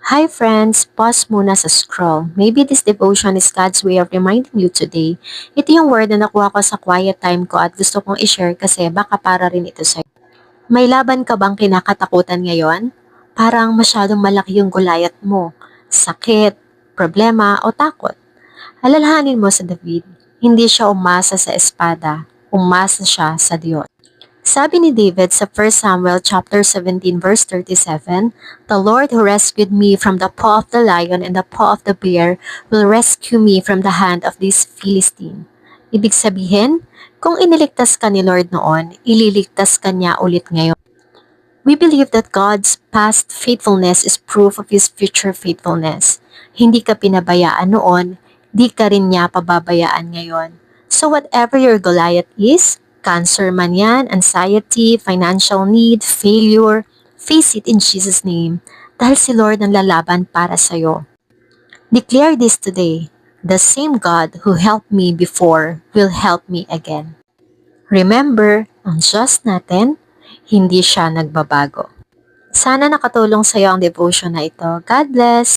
Hi friends, pause muna sa scroll. Maybe this devotion is God's way of reminding you today. Ito yung word na nakuha ko sa quiet time ko at gusto kong i-share kasi baka para rin ito sa'yo. May laban ka bang kinakatakutan ngayon? Parang masyadong malaki yung gulayat mo. Sakit, problema o takot. Alalahanin mo sa David, hindi siya umasa sa espada, umasa siya sa Diyos. Sabi ni David sa 1 Samuel chapter 17 verse 37, "The Lord who rescued me from the paw of the lion and the paw of the bear will rescue me from the hand of this Philistine." Ibig sabihin, kung iniligtas ka ni Lord noon, ililigtas ka niya ulit ngayon. We believe that God's past faithfulness is proof of His future faithfulness. Hindi ka pinabayaan noon, di ka rin niya pababayaan ngayon. So whatever your Goliath is, cancer man yan, anxiety, financial need, failure, face it in Jesus' name. Dahil si Lord ang lalaban para sa'yo. Declare this today. The same God who helped me before will help me again. Remember, ang Diyos natin, hindi siya nagbabago. Sana nakatulong sa iyo ang devotion na ito. God bless!